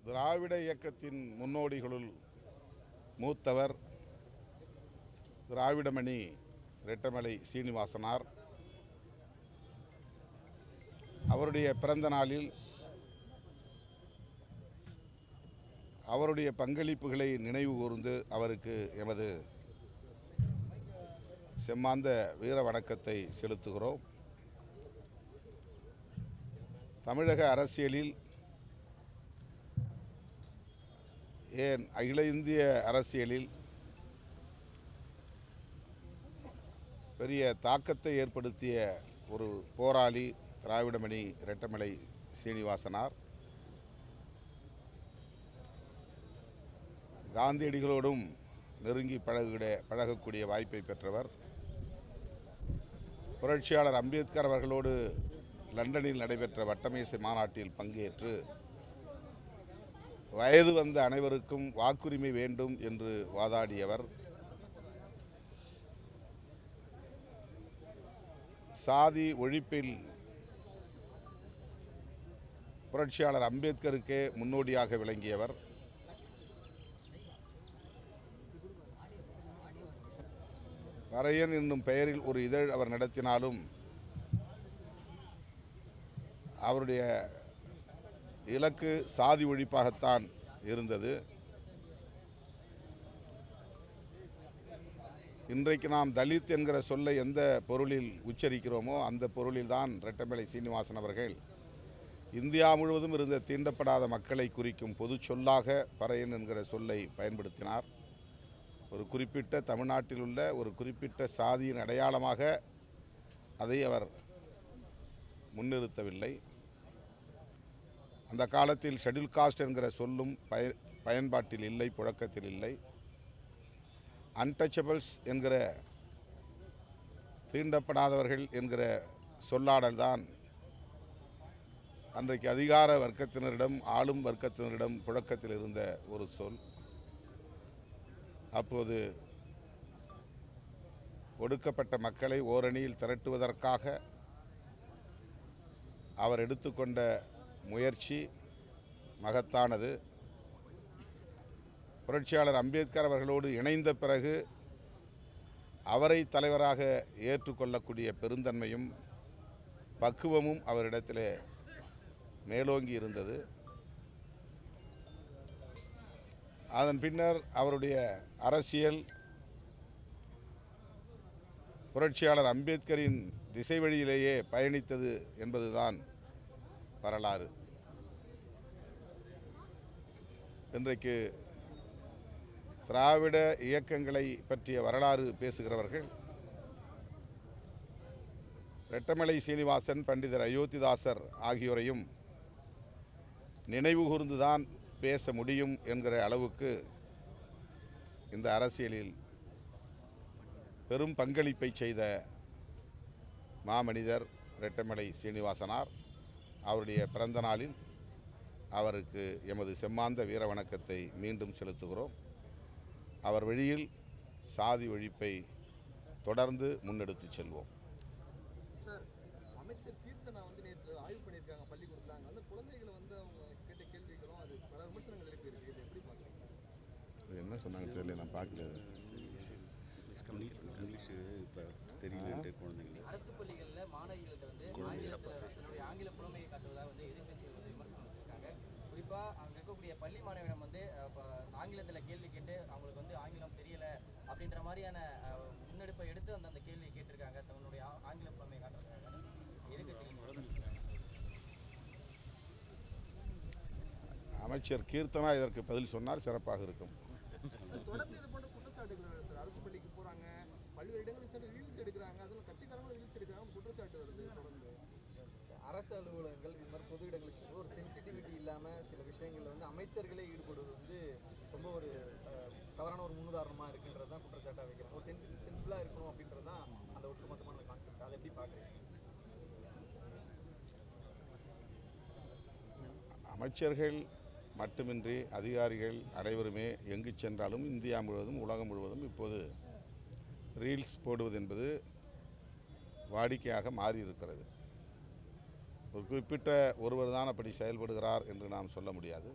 திராவிட இயக்கத்தின் முன்னோடிகளுள் மூத்தவர் திராவிடமணி ரெட்டமலை சீனிவாசனார். அவருடைய பிறந்த நாளில் அவருடைய பங்களிப்புகளை நினைவு கூர்ந்து அவருக்கு எமது செம்மாந்த வீர வணக்கத்தை செலுத்துகிறோம். தமிழக அரசியலில், ஏன் அகில இந்திய அரசியலில் பெரிய தாக்கத்தை ஏற்படுத்திய ஒரு போராளி திராவிடமணி ரெட்டமலை சீனிவாசனார். காந்தியடிகளோடும் நெருங்கி பழகக்கூடிய வாய்ப்பை பெற்றவர். புரட்சியாளர் அம்பேத்கர் அவர்களோடு லண்டனில் நடைபெற்ற வட்டமேசை மாநாட்டில் பங்கேற்று வயது வந்த அனைவருக்கும் வாக்குரிமை வேண்டும் என்று வாதாடியவர். சாதி ஒழிப்பில் புரட்சியாளர் அம்பேத்கருக்கே முன்னோடியாக விளங்கியவர். பறையன் என்னும் பெயரில் ஒரு இதழ் அவர் நடத்தினாலும் அவருடைய இலக்கு சாதி ஒழிப்பாகத்தான் இருந்தது. இன்றைக்கு நாம் தலித் என்கிற சொல்லை எந்த பொருளில் உச்சரிக்கிறோமோ அந்த பொருளில்தான் ரெட்டமலை சீனிவாசன் அவர்கள் இந்தியா முழுவதும் இருந்த தீண்டப்படாத மக்களை குறிக்கும் பொது சொல்லாக பறையன் என்கிற சொல்லை பயன்படுத்தினார். ஒரு குறிப்பிட்ட தமிழ்நாட்டில் உள்ள ஒரு குறிப்பிட்ட சாதியின் அடையாளமாக அதை அவர் முன்னிறுத்தவில்லை. அந்த காலத்தில் ஷெட்யூல் காஸ்ட் என்கிற சொல்லும் பயன்பாட்டில் இல்லை, புழக்கத்தில் இல்லை. அன்டச்சபிள்ஸ் என்கிற தீண்டப்படாதவர்கள் என்கிற சொல்லாடல் தான் அன்றைக்கு அதிகார வர்க்கத்தினரிடம், ஆளும் வர்க்கத்தினரிடம் புழக்கத்தில் இருந்த ஒரு சொல். அப்போது ஒடுக்கப்பட்ட மக்களை ஓரணியில் திரட்டுவதற்காக அவர் எடுத்துக்கொண்ட முயற்சி மகத்தானது. புரட்சியாளர் அம்பேத்கர் அவர்களோடு இணைந்த பிறகு அவரை தலைவராக ஏற்றுக்கொள்ளக்கூடிய பெருந்தன்மையும் பக்குவமும் அவரிடத்திலே மேலோங்கி இருந்தது. அதன் பின்னர் அவருடைய அரசியல் புரட்சியாளர் அம்பேத்கரின் திசை வழியிலேயே பயணித்தது என்பதுதான் வரலாறு. இன்றைக்கு திராவிட இயக்கங்களை பற்றிய வரலாறு பேசுகிறவர்கள் ரெட்டமலை சீனிவாசன், பண்டிதர் அயோத்திதாசர் ஆகியோரையும் நினைவு கூர்ந்துதான் பேச முடியும் என்கிற அளவுக்கு இந்த அரசியலில் பெரும் பங்களிப்பை செய்த மாமனிதர் ரெட்டமலை சீனிவாசனார். அவருடைய பிறந்த நாளில் அவருக்கு எமது செம்மாந்த வீர வணக்கத்தை மீண்டும் செலுத்துகிறோம். அவர் வழியில் சாதி ஒழிப்பை தொடர்ந்து முன்னெடுத்து செல்வோம். அமைச்சர் கீர்த்தனா நேற்று ஆய்வு பண்ணியிருக்காங்க பள்ளிக்கூடத்தில். அங்கே வந்து குழந்தைகளை அவங்க கேட்ட கேள்விகளும் அது பல விமர்சனங்கள் எழுப்பியிருக்கு. இது எப்படி பார்க்குறீங்க? அது என்ன சொன்னாங்க தெரியல, நான் பார்க்கல. இங்கிலீஷ் இப்போ தெரியல. குழந்தைங்க அரசு பள்ளிகளில் மாணவிகள்கிட்ட தன்னுடைய ஆங்கில புலமையை காட்டுவதாக எதிர்கட்சிகள் விமர்சனம் வச்சிருக்காங்க. குறிப்பாக அங்கே இருக்கக்கூடிய பள்ளி மாணவியிடம் ஆங்கிலத்தில் கேள்வி கேட்டு அவங்களுக்கு ஆங்கிலம் தெரியல அப்படின்ற மாதிரியான முன்னெடுப்பை எடுத்து அந்த கேள்வியை கேட்டிருக்காங்க. தன்னுடைய ஆங்கில புலமையை காட்டுறதுக்காக எதிர்கட்சிகள். அமைச்சர் கீர்த்தனா இதற்கு பதில் சொன்னால் சிறப்பாக இருக்கும். தொடர்ந்து இது போன்ற குற்றச்சாட்டுகள் சார். அரசு பள்ளிக்கு போறாங்க, பல்வேறு இடங்களில் சென்று ரீல்ஸ் எடுக்கிறாங்க, அதில் கட்சிக்காரங்களும் ரீல்ஸ் எடுக்கிறாங்க, குற்றச்சாட்டு வருது தொடர்ந்து. அரசு அலுவலகங்கள் இது மாதிரி பொது இடங்களுக்கு ஒரு சென்சிட்டிவிட்டி இல்லாமல் சில விஷயங்களில் அமைச்சர்களே ஈடுபடுவது ரொம்ப ஒரு தவறான ஒரு முன்னுதாரணமாக இருக்குன்றது தான் குற்றச்சாட்டாக வைக்கிறாங்க. ஒரு சென்சிபிளாக இருக்கணும் அப்படின்றது தான் அந்த ஒட்டுமொத்தமான கான்செப்ட். அதை எப்படி பார்க்குறீங்க? அமைச்சர்கள் மட்டுமின்றி அதிகாரிகள் அனைவருமே எங்கு சென்றாலும் இந்தியா முழுவதும், உலகம் முழுவதும் இப்போது ரீல்ஸ் போடுவது என்பது வாடிக்கையாக மாறியிருக்கிறது. ஒரு குறிப்பிட்ட ஒருவர் தான் அப்படி செயல்படுகிறார் என்று நாம் சொல்ல முடியாது.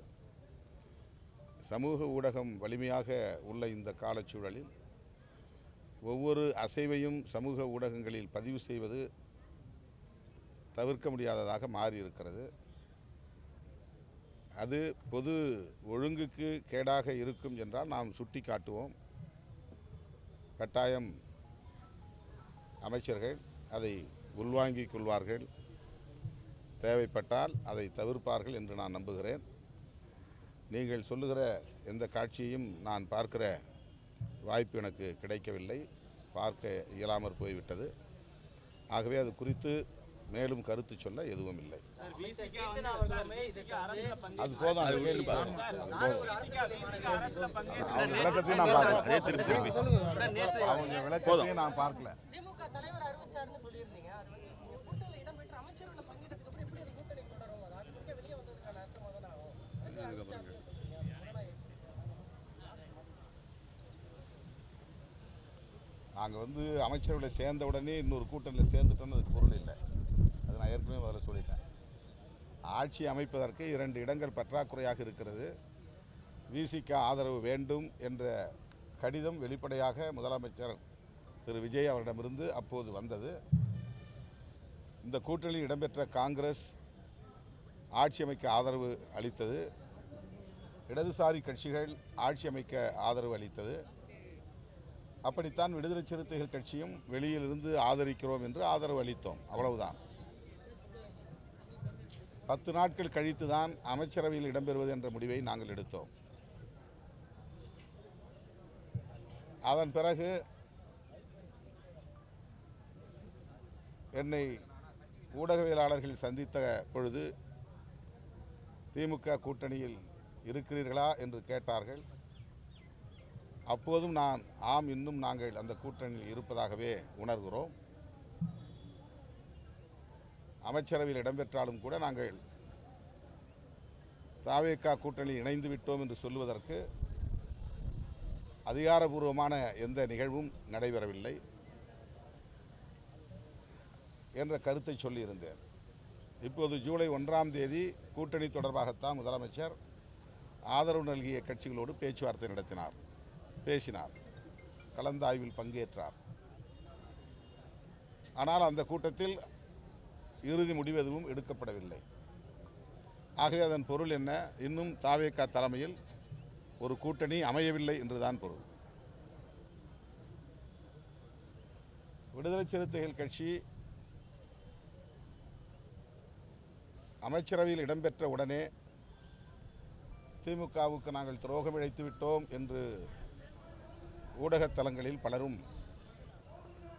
சமூக ஊடகம் வலிமையாக உள்ள இந்த காலச்சூழலில் ஒவ்வொரு அசைவையும் சமூக ஊடகங்களில் பதிவு செய்வது தவிர்க்க முடியாததாக மாறியிருக்கிறது. அது பொது ஒழுங்குக்கு கேடாக இருக்கும் என்றால் நாம் சுட்டி காட்டுவோம். கட்டாயம் அமைச்சர்கள் அதை உள்வாங்கிக் கொள்வார்கள், தேவைப்பட்டால் அதை தவிர்ப்பார்கள் என்று நான் நம்புகிறேன். நீங்கள் சொல்லுகிற எந்த காட்சியையும் நான் பார்க்கிற வாய்ப்பு எனக்கு கிடைக்கவில்லை, பார்க்க இயலாமற் போய்விட்டது. ஆகவே அது குறித்து மேலும் கருத்து சொல்ல எதுவும் இல்லை. அது போதும், அது கேள்வி பாருங்க. அவங்க விளக்கத்தையும் நான் பார்க்கல. அவங்க விளக்கத்தையும் நான் பார்க்கல. திமுக தலைவர் அறிவிச்சாருன்னு சொல்லியிருந்தீங்க. அது வந்து கூட்டத்தில் இடம்பெற்ற அமைச்சர்கள் பங்கேற்றதுக்கு அப்புறம் எப்படி அது கூட்டணி தொடரும்? அது ஆட்டோமேட்டிக்கா வெளியே வந்ததுக்கான அர்த்தமாக தான் ஆகும். நாங்கள் வந்து அமைச்சர்களை சேர்ந்த உடனே இன்னொரு கூட்டணியில் சேர்ந்துட்டோன்னு அதுக்கு பொருள் இல்லை. அது நான் ஏற்கனவே முதல்ல சொல்லிட்டேன். ஆட்சி அமைப்பதற்கு 2 இடங்கள் பற்றாக்குறையாக இருக்கிறது. விசிக ஆதரவு வேண்டும் என்ற கடிதம் வெளிப்படையாக முதலமைச்சர் திரு விஜய் அவரிடமிருந்து அப்போது வந்தது. இந்த கூட்டணியில் இடம்பெற்ற காங்கிரஸ் ஆட்சி அமைக்க ஆதரவு அளித்தது. இடதுசாரி கட்சிகள் ஆட்சி அமைக்க ஆதரவு அளித்தது. அப்படித்தான் விடுதலை சிறுத்தைகள் கட்சியும் வெளியிலிருந்து ஆதரிக்கிறோம் என்று ஆதரவு அளித்தோம். அவ்வளவுதான். 10 நாட்கள் கழித்து தான் அமைச்சரவையில் இடம்பெறுவது என்ற முடிவை நாங்கள் எடுத்தோம். அதன் பிறகு என்னை ஊடகவியலாளர்கள் சந்தித்த பொழுது திமுக கூட்டணியில் இருக்கிறீர்களா என்று கேட்டார்கள். அப்போதும் நான் ஆம், இன்னும் நாங்கள் அந்த கூட்டணியில் இருப்பதாகவே உணர்கிறோம். அமைச்சரவையில் இடம்பெற்றாலும் கூட நாங்கள் தவேக கூட்டணியில் இணைந்து விட்டோம் என்று சொல்வதற்கு அதிகாரபூர்வமான எந்த நிகழ்வும் நடைபெறவில்லை என்ற கருத்தை சொல்லியிருந்தேன். இப்போது ஜூலை 1ஆம் தேதி கூட்டணி தொடர்பாகத்தான் முதலமைச்சர் ஆதரவு நல்கிய கட்சிகளோடு பேச்சுவார்த்தை நடத்தினார், பேசினார், கலந்தாய்வில் பங்கேற்றார். ஆனால் அந்த கூட்டத்தில் இறுதி முடிவு எதுவும் எடுக்கப்படவில்லை. ஆகவே அதன் பொருள் என்ன? இன்னும் தவேக தலைமையில் ஒரு கூட்டணி அமையவில்லை என்றுதான் பொருள். விடுதலை சிறுத்தைகள் கட்சி அமைச்சரவையில் இடம்பெற்ற உடனே திமுகவுக்கு நாங்கள் துரோகம் இழைத்து விட்டோம் என்று ஊடகத்தலங்களில் பலரும்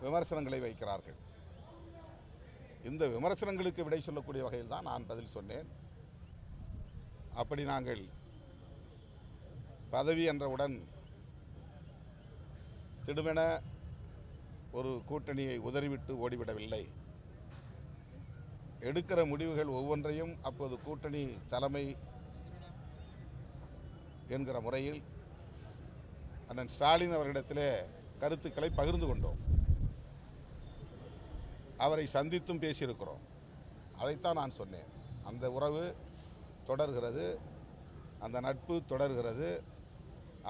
விமர்சனங்களை வைக்கிறார்கள். இந்த விமர்சனங்களுக்கு விடை சொல்லக்கூடிய வகையில் தான் நான் பதில் சொன்னேன். அப்படி நாங்கள் பதவி என்றவுடன் திடுமென ஒரு கூட்டணியை உதறிவிட்டு ஓடிவிடவில்லை. எடுக்கிற முடிவுகள் ஒவ்வொன்றையும் அப்போது கூட்டணி தலைமை என்கிற முறையில் அண்ணன் ஸ்டாலின் அவர்களிடத்திலே கருத்துக்களை பகிர்ந்து கொண்டோம். அவரை சந்தித்தும் பேசியிருக்கிறோம். அதைத்தான் நான் சொன்னேன். அந்த உறவு தொடர்கிறது, அந்த நட்பு தொடர்கிறது.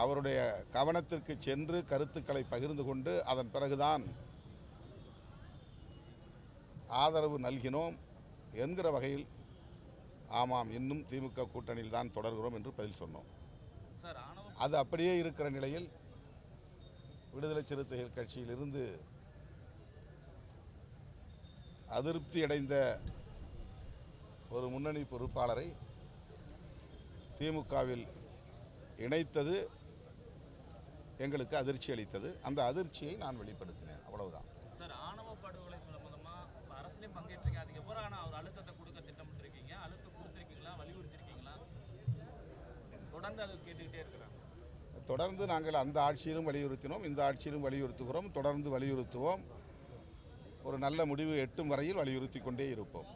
அவருடைய கவனத்திற்கு சென்று கருத்துக்களை பகிர்ந்து கொண்டு அதன் பிறகுதான் ஆதரவு நல்கினோம் என்கிற வகையில் ஆமாம், இன்னும் திமுக கூட்டணியில் தான் தொடர்கிறோம் என்று பதில் சொன்னோம். அது அப்படியே இருக்கிற நிலையில் விடுதலை சிறுத்தைகள் கட்சியிலிருந்து அதிருப்தி அடைந்த ஒரு முன்னணி பொறுப்பாளரை திமுகவில் இணைத்தது எங்களுக்கு அதிர்ச்சி அளித்தது. அந்த அதிர்ச்சியை நான் வெளிப்படுத்தினேன். அவ்வளவுதான். சார், ஆணவ படுகொலை சம்பந்தமா அரசியலையும் பங்கேற்றிருக்கீங்க. அதுக்கப்புறம் ஆனால் அவர் அழுத்தத்தை கொடுக்க திட்டமிட்டிருக்கீங்க. அழுத்தம் கொடுத்துருக்கீங்களா, வலியுறுத்திருக்கீங்களா? தொடர்ந்து அதை கேட்டுக்கிட்டே இருக்கிறாங்க. தொடர்ந்து நாங்கள் அந்த ஆட்சியிலும் வலியுறுத்தினோம், இந்த ஆட்சியிலும் வலியுறுத்துகிறோம், தொடர்ந்து வலியுறுத்துவோம். ஒரு நல்ல முடிவு எட்டும் வரையில் வலியுறுத்தி கொண்டே இருப்போம்.